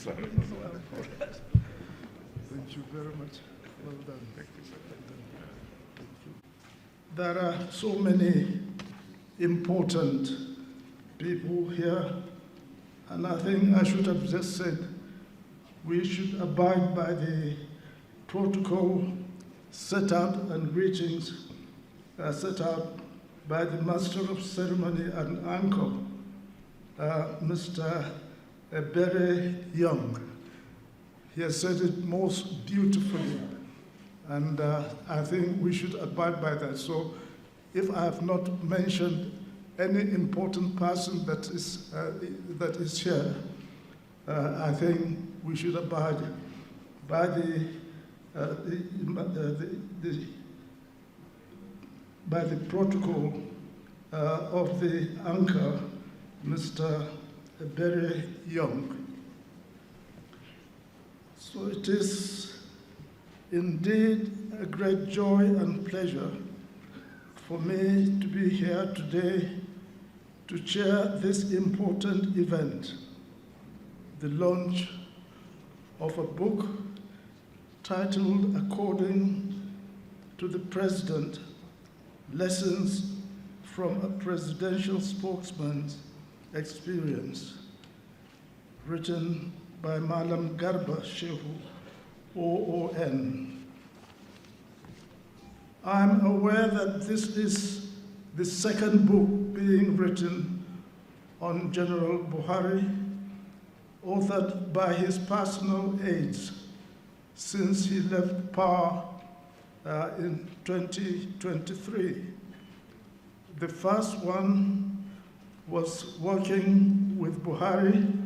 Thank you very much. Well done. Thank you, sir. Thank you. There are so many important people here, and I think I should have just said we should abide by the protocol set out and greetings set out by the Master of Ceremony and Anchor, Mr. Ebere Young. He has said it most beautifully, and I think we should abide by that. So if I have not mentioned any important person that is here, I think we should abide by by the protocol of the anchor, Mr. Ebere Young. So it is indeed a great joy and pleasure for me to be here today to chair this important event, the launch of a book titled, According to the President, Lessons from a Presidential Spokesman's Experience, written by Malam Garba Shehu, OON. I'm aware that this is the second book being written on General Buhari, authored by his personal aides since he left power in 2023. The first one was working with Buhari,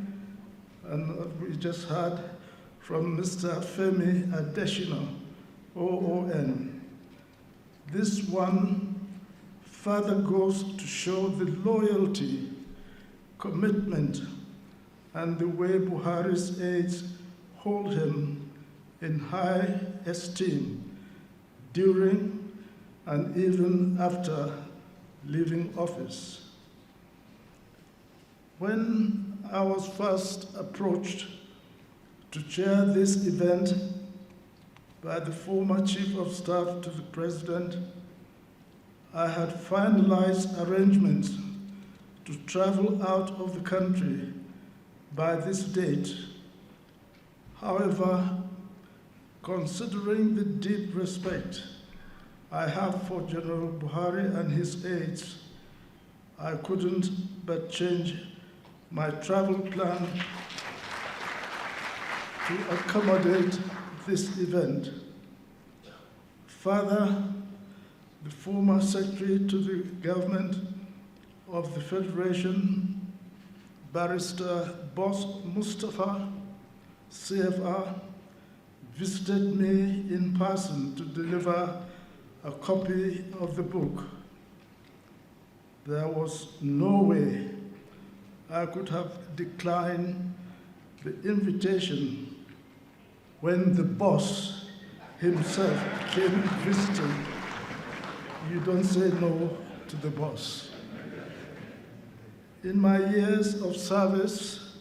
and we just heard from Mr. Femi Adesina, OON. This one further goes to show the loyalty, commitment, and the way Buhari's aides hold him in high esteem during and even after leaving office. When I was first approached to chair this event by the former Chief of Staff to the President, I had finalized arrangements to travel out of the country by this date. However, considering the deep respect I have for General Buhari and his aides, I couldn't but change my travel plan to accommodate this event. Further, the former Secretary to the Government of the Federation, Barrister Boss Mustafa, CFR, visited me in person to deliver a copy of the book. There was no way I could have declined the invitation when the boss himself came visiting. You don't say no to the boss. In my years of service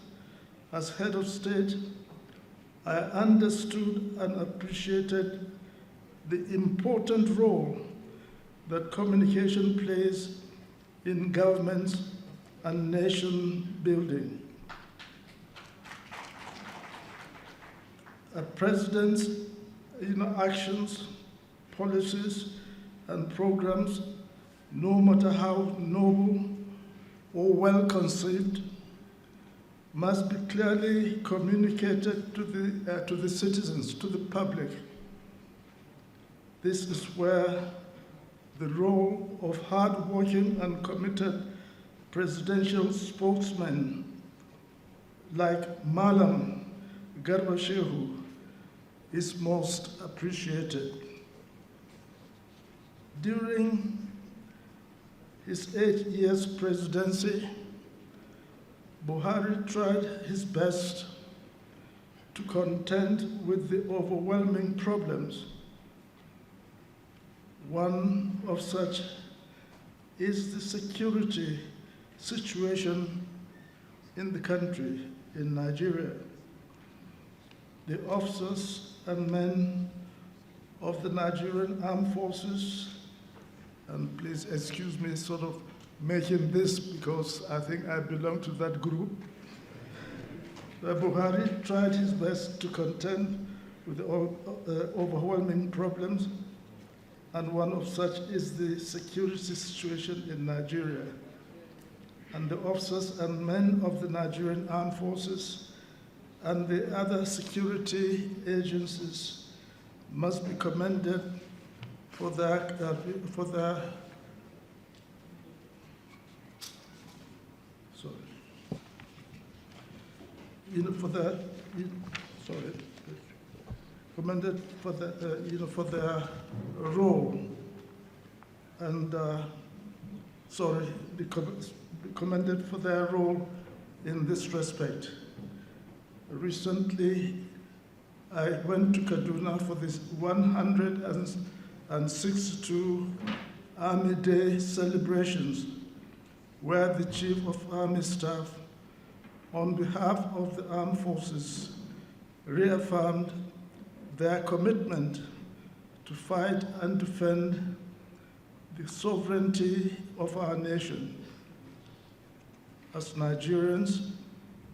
as head of state, I understood and appreciated the important role that communication plays in government and nation building. A president's actions, policies, and programs, no matter how noble or well conceived, must be clearly communicated to the citizens, to the public. This is where the role of hard-working and committed presidential spokesmen like Malam Garba Shehu is most appreciated. During his 8 years presidency, Buhari tried his best to contend with the overwhelming problems. One of such is the security situation in the country, in Nigeria. the officers and men of the Nigerian Armed Forces, and please excuse me sort of making this because I think I belong to that group. Buhari tried his best to contend with the overwhelming problems, and one of such is the security situation in Nigeria. And the officers and men of the Nigerian Armed Forces and the other security agencies must be commended for their commended for their role, and be commended for their role in this respect. Recently, I went to Kaduna for this 162 Army Day celebrations, where the Chief of Army Staff, on behalf of the armed forces, reaffirmed their commitment to fight and defend the sovereignty of our nation. As Nigerians,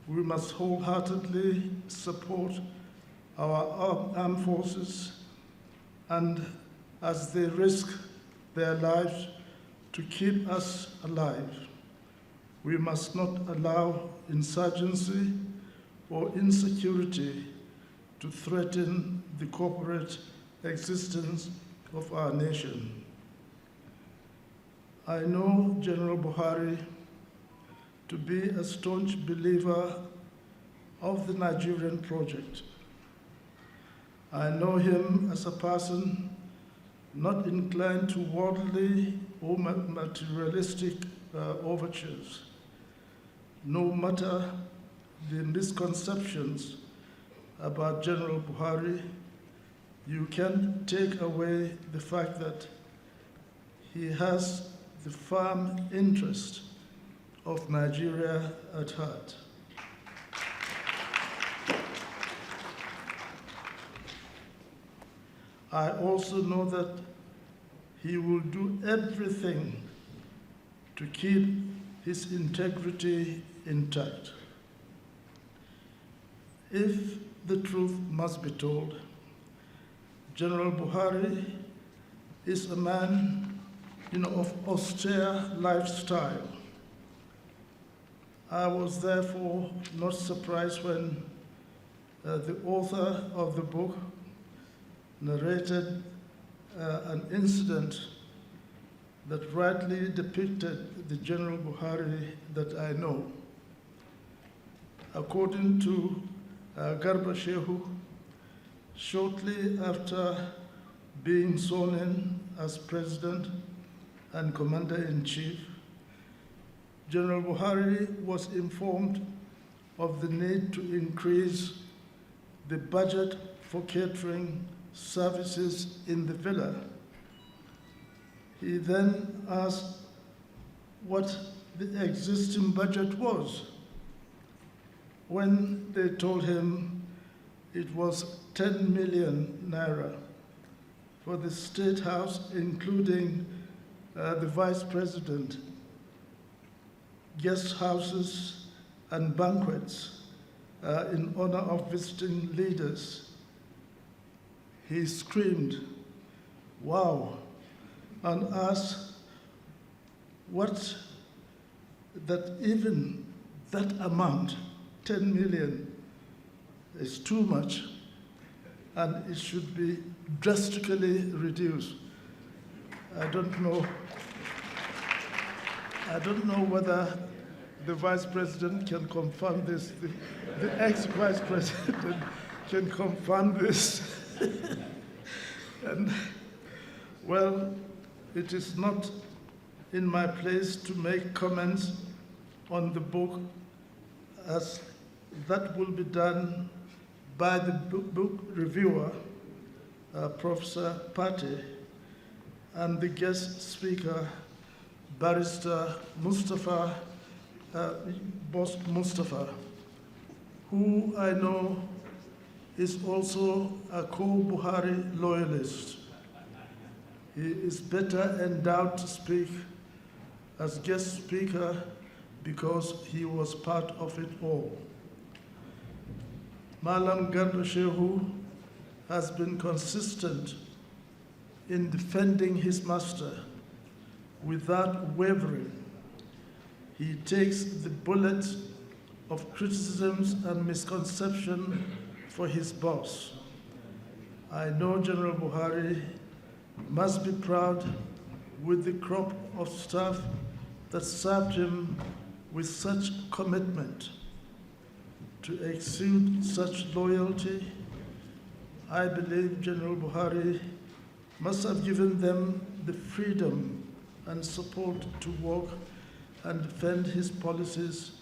we must wholeheartedly support our armed forces, and as they risk their lives to keep us alive, we must not allow insurgency or insecurity to threaten the corporate existence of our nation. I know General Buhari to be a staunch believer of the Nigerian project. I know him as a person not inclined to worldly or materialistic overtures. No matter the misconceptions about General Buhari, you can take away the fact that he has the firm interest of Nigeria at heart. I also know that he will do everything to keep his integrity intact. If the truth must be told, General Buhari is a man, of austere lifestyle. I was therefore not surprised when the author of the book narrated an incident that rightly depicted the General Buhari that I know. According to Garba Shehu, shortly after being sworn in as President and Commander-in-Chief, General Buhari was informed of the need to increase the budget for catering services in the villa. He then asked what the existing budget was. When they told him it was 10 million naira for the State House, including the Vice President, guest houses and banquets in honor of visiting leaders, he screamed, "Wow," and asked that even that amount, 10 million, is too much and it should be drastically reduced. I don't know whether the Vice President can confirm this, the ex-Vice President can confirm this. And, well, it is not in my place to make comments on the book, as that will be done by the book reviewer, Professor Pate, and the guest speaker, Barrister Mustafa, Mustafa, who I know is also a co-Buhari loyalist. He is better endowed to speak as guest speaker because he was part of it all. Malam Garba Shehu has been consistent in defending his master without wavering. He takes the bullet of criticisms and misconception for his boss. I know General Buhari must be proud with the crop of staff that served him with such commitment. To exude such loyalty, I believe General Buhari must have given them the freedom and support to work and defend his policies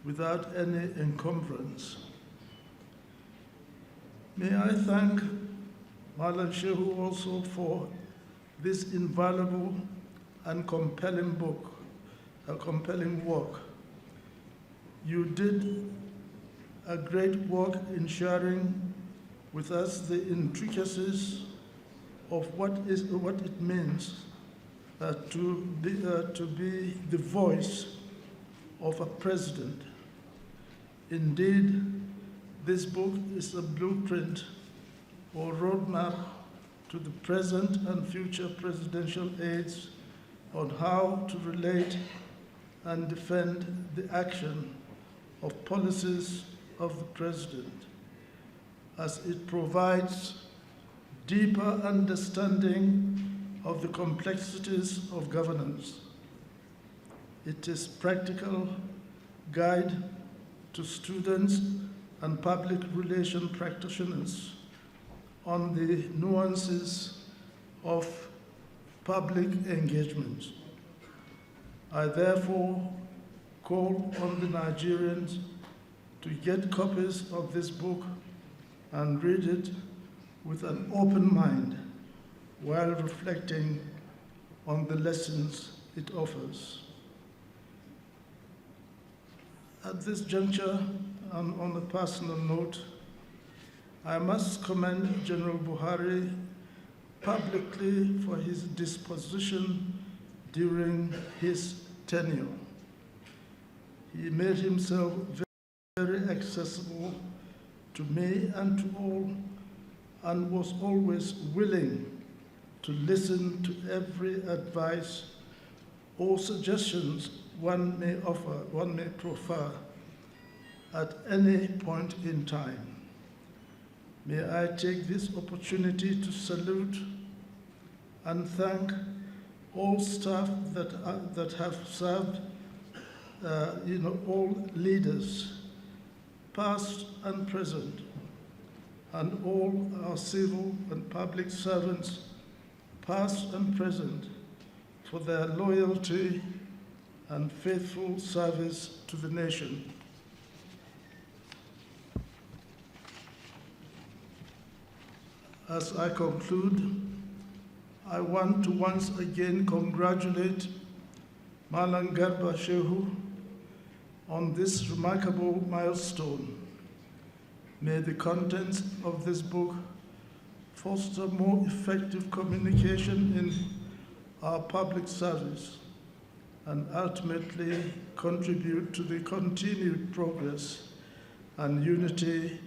without any encumbrance. May I thank Malam Shehu also for this invaluable and compelling book, a compelling work. You did a great work in sharing with us the intricacies of what it means to be the voice of a president. Indeed, this book is a blueprint or roadmap to the present and future presidential aides on how to relate and defend the action of policies of the president, as it provides deeper understanding of the complexities of governance. It is practical guide to students and public relation practitioners on the nuances of public engagement. I therefore call on the Nigerians to get copies of this book and read it with an open mind while reflecting on the lessons it offers. At this juncture, and on a personal note, I must commend General Buhari publicly for his disposition during his tenure. He made himself very accessible to me and to all, and was always willing to listen to every advice or suggestions one may offer, one may proffer at any point in time. May I take this opportunity to salute and thank all staff that have served, all leaders, past and present, and all our civil and public servants, past and present, for their loyalty and faithful service to the nation. As I conclude, I want to once again congratulate Malam Garba Shehu on this remarkable milestone. May the contents of this book foster more effective communication in our public service and ultimately contribute to the continued progress and unity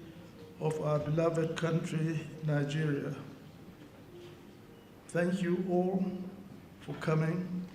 of our beloved country, Nigeria. Thank you all for coming.